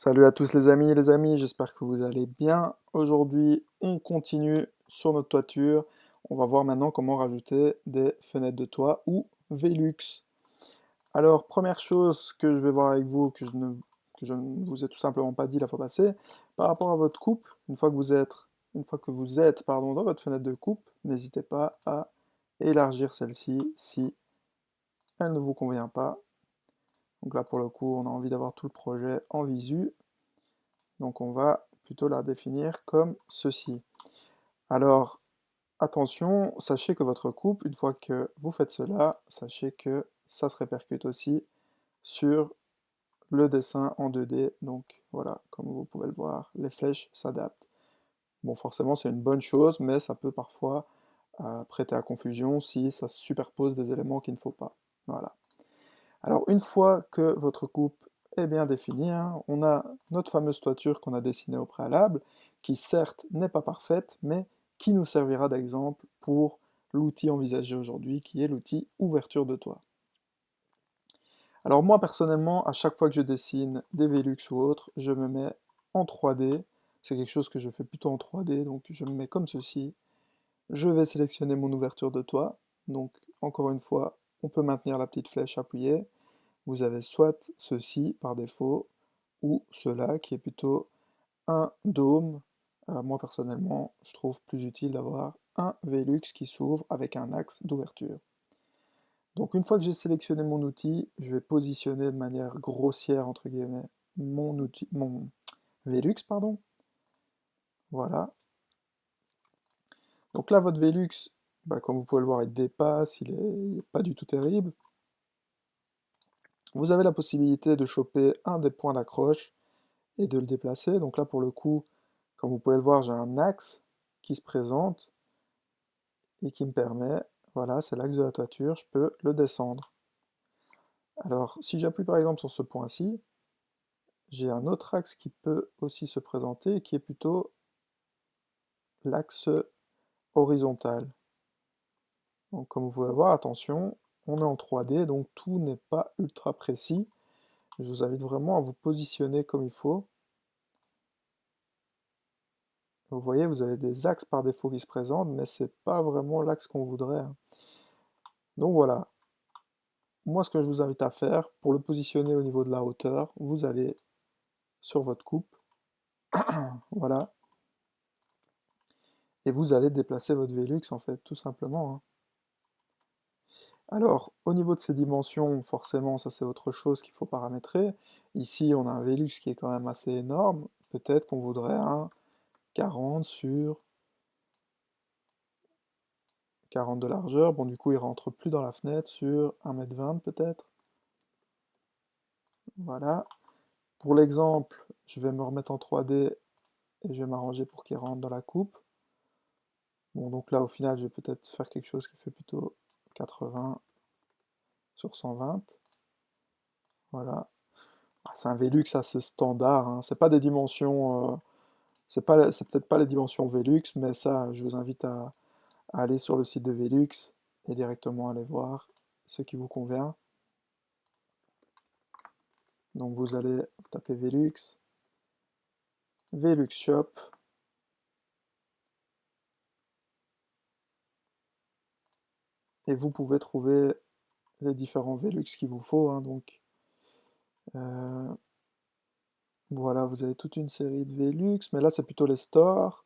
Salut à tous les amis, j'espère que vous allez bien. Aujourd'hui, on continue sur notre toiture. On va voir maintenant comment rajouter des fenêtres de toit ou Velux. Alors, première chose que je vais voir avec vous, que je ne vous ai tout simplement pas dit la fois passée, par rapport à votre coupe, une fois que vous êtes, pardon, dans votre fenêtre de coupe, n'hésitez pas à élargir celle-ci si elle ne vous convient pas. Donc là, pour le coup, on a envie d'avoir tout le projet en visu. Donc on va plutôt la définir comme ceci. Alors, attention, sachez que votre coupe, une fois que vous faites cela, sachez que ça se répercute aussi sur le dessin en 2D. Donc voilà, comme vous pouvez le voir, les flèches s'adaptent. Bon, forcément, c'est une bonne chose, mais ça peut parfois prêter à confusion si ça superpose des éléments qu'il ne faut pas. Voilà. Alors, une fois que votre coupe est bien définie, hein, on a notre fameuse toiture qu'on a dessinée au préalable, qui certes n'est pas parfaite, mais qui nous servira d'exemple pour l'outil envisagé aujourd'hui, qui est l'outil ouverture de toit. Alors moi, personnellement, à chaque fois que je dessine des Velux ou autres, je me mets en 3D. C'est quelque chose que je fais plutôt en 3D, donc je me mets comme ceci. Je vais sélectionner mon ouverture de toit. Donc, encore une fois, on peut maintenir la petite flèche appuyée. Vous avez soit ceci par défaut, ou cela qui est plutôt un dôme. Moi personnellement, je trouve plus utile d'avoir un Velux qui s'ouvre avec un axe d'ouverture. Donc une fois que j'ai sélectionné mon outil, je vais positionner de manière grossière entre guillemets mon Velux, pardon. Voilà. Donc là votre Velux, bah, comme vous pouvez le voir, il dépasse, il est pas du tout terrible. Vous avez la possibilité de choper un des points d'accroche et de le déplacer. Donc là, pour le coup, comme vous pouvez le voir, j'ai un axe qui se présente et qui me permet, voilà, c'est l'axe de la toiture, je peux le descendre. Alors, si j'appuie par exemple sur ce point-ci, j'ai un autre axe qui peut aussi se présenter, qui est plutôt l'axe horizontal. Donc comme vous pouvez voir, attention, on est en 3D, donc tout n'est pas ultra précis. Je vous invite vraiment à vous positionner comme il faut. Vous voyez, vous avez des axes par défaut qui se présentent, mais c'est pas vraiment l'axe qu'on voudrait, hein. Donc voilà, moi ce que je vous invite à faire, pour le positionner au niveau de la hauteur, vous allez sur votre coupe, voilà, et vous allez déplacer votre Velux en fait, tout simplement, hein. Alors, au niveau de ses dimensions, forcément, ça c'est autre chose qu'il faut paramétrer. Ici, on a un Velux qui est quand même assez énorme, peut-être qu'on voudrait un 40 sur 40 de largeur, bon du coup il rentre plus dans la fenêtre sur 1,20 m peut-être. Voilà. Pour l'exemple, je vais me remettre en 3D et je vais m'arranger pour qu'il rentre dans la coupe. Bon, donc là, au final, je vais peut-être faire quelque chose qui fait plutôt 80 sur 120. Voilà. C'est un Velux assez standard, hein. C'est pas des dimensions, c'est peut-être pas les dimensions Velux, mais ça, je vous invite à aller sur le site de Velux et directement aller voir ce qui vous convient. Donc vous allez taper Velux, Velux Shop, et vous pouvez trouver les différents Velux qu'il vous faut, hein. Donc euh, voilà, vous avez toute une série de Velux, mais là c'est plutôt les stores.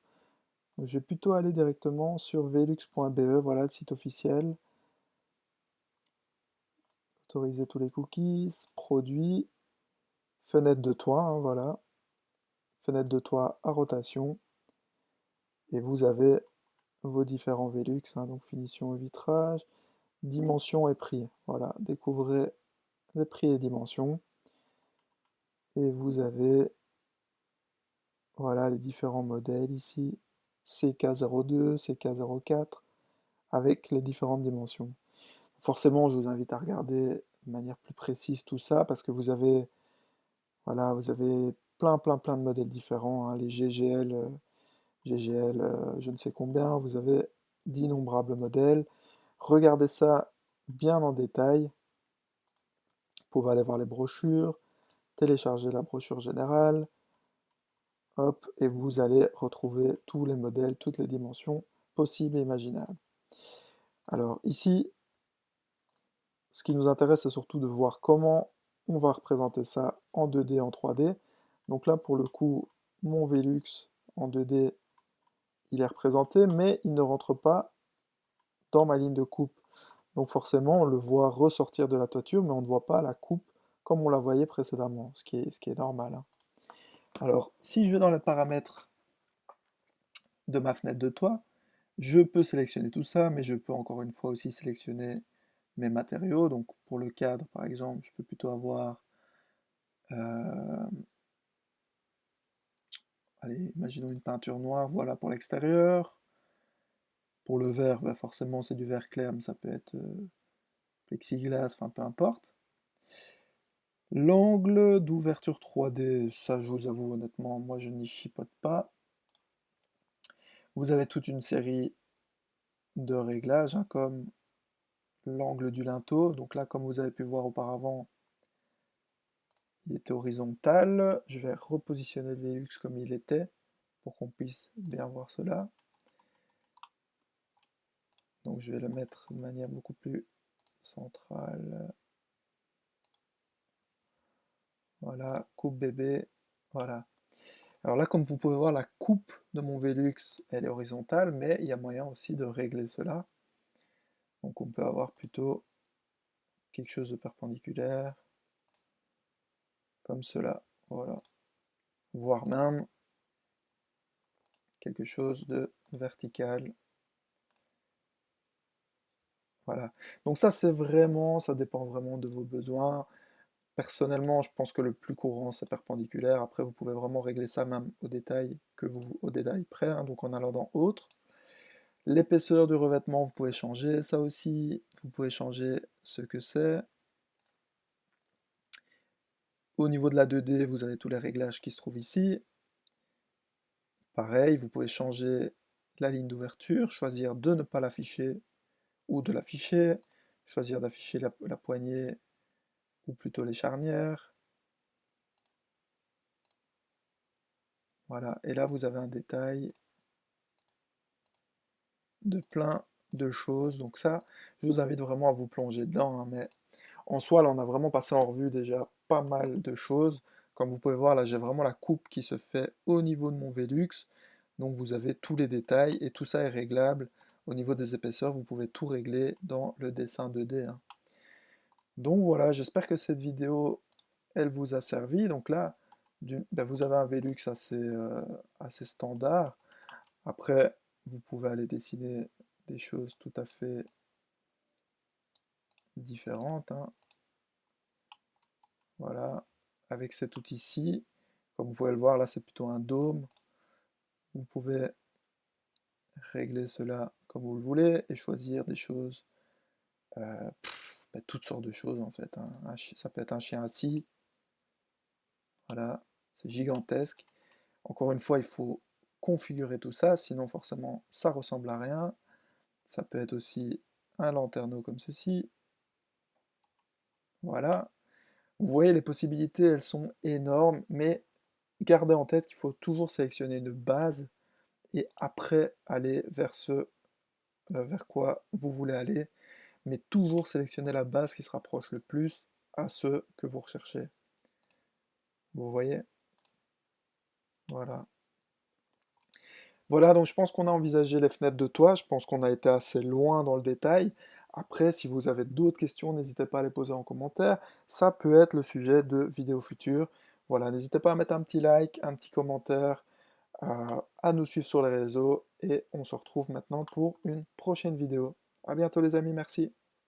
Je vais plutôt aller directement sur velux.be, voilà le site officiel. Autoriser tous les cookies, produits, fenêtre de toit, hein, voilà. Fenêtre de toit à rotation. Et vous avez vos différents Velux, hein, donc finition et vitrage, dimension et prix. Voilà, découvrez les prix et dimensions. Et vous avez, voilà, les différents modèles ici. CK02, CK04, avec les différentes dimensions. Forcément, je vous invite à regarder de manière plus précise tout ça, parce que vous avez, voilà, vous avez plein de modèles différents, hein, les GGL, je ne sais combien, vous avez d'innombrables modèles. Regardez ça bien en détail. Vous pouvez aller voir les brochures, télécharger la brochure générale, hop, et vous allez retrouver tous les modèles, toutes les dimensions possibles et imaginables. Alors ici, ce qui nous intéresse, c'est surtout de voir comment on va représenter ça en 2D, en 3D. Donc là, pour le coup, mon Velux en 2D, il est représenté, mais il ne rentre pas dans ma ligne de coupe. Donc forcément, on le voit ressortir de la toiture, mais on ne voit pas la coupe comme on la voyait précédemment, ce qui est normal, hein. Alors, si je vais dans les paramètres de ma fenêtre de toit, je peux sélectionner tout ça, mais je peux encore une fois aussi sélectionner mes matériaux. Donc pour le cadre, par exemple, je peux plutôt avoir, euh, allez, imaginons une peinture noire, voilà pour l'extérieur. Pour le verre, bah forcément c'est du verre clair, mais ça peut être plexiglas, enfin peu importe. L'angle d'ouverture 3D, ça je vous avoue honnêtement, moi je n'y chipote pas. Vous avez toute une série de réglages, hein, comme l'angle du linteau. Donc là, comme vous avez pu voir auparavant, il était horizontal. Je vais repositionner le Velux comme il était, pour qu'on puisse bien voir cela. Donc je vais le mettre de manière beaucoup plus centrale. Voilà, coupe bébé, voilà. Alors là, comme vous pouvez voir, la coupe de mon Velux, elle est horizontale, mais il y a moyen aussi de régler cela. Donc on peut avoir plutôt quelque chose de perpendiculaire, comme cela, voilà. Voire même quelque chose de vertical, voilà. Donc ça, c'est vraiment, ça dépend vraiment de vos besoins. Personnellement, je pense que le plus courant, c'est perpendiculaire. Après, vous pouvez vraiment régler ça même au détail, au détail près, hein, donc en allant dans Autre. L'épaisseur du revêtement, vous pouvez changer ça aussi. Vous pouvez changer ce que c'est. Au niveau de la 2D, vous avez tous les réglages qui se trouvent ici. Pareil, vous pouvez changer la ligne d'ouverture, choisir de ne pas l'afficher ou de l'afficher, choisir d'afficher la poignée ou plutôt les charnières. Voilà, et là vous avez un détail de plein de choses. Donc ça, je vous invite vraiment à vous plonger dedans, hein, mais en soi, là, on a vraiment passé en revue déjà pas mal de choses. Comme vous pouvez voir, là, j'ai vraiment la coupe qui se fait au niveau de mon Velux. Donc vous avez tous les détails et tout ça est réglable. Au niveau des épaisseurs, vous pouvez tout régler dans le dessin 2D, hein. Donc voilà, j'espère que cette vidéo, elle vous a servi. Donc là, ben, vous avez un Velux assez standard. Après, vous pouvez aller dessiner des choses tout à fait différentes, hein. Voilà, avec cet outil-ci, comme vous pouvez le voir, là c'est plutôt un dôme. Vous pouvez régler cela comme vous le voulez et choisir des choses, ben, toutes sortes de choses en fait, hein. Ça peut être un chien assis, voilà, c'est gigantesque. Encore une fois, il faut configurer tout ça, sinon forcément ça ressemble à rien. Ça peut être aussi un lanterneau comme ceci, voilà. Vous voyez, les possibilités, elles sont énormes, mais gardez en tête qu'il faut toujours sélectionner une base et après aller vers vers quoi vous voulez aller, mais toujours sélectionner la base qui se rapproche le plus à ce que vous recherchez. Vous voyez? Voilà. Voilà, donc je pense qu'on a envisagé les fenêtres de toit, je pense qu'on a été assez loin dans le détail. Après, si vous avez d'autres questions, n'hésitez pas à les poser en commentaire. Ça peut être le sujet de vidéos futures. Voilà, n'hésitez pas à mettre un petit like, un petit commentaire, à nous suivre sur les réseaux et on se retrouve maintenant pour une prochaine vidéo. A bientôt les amis, merci.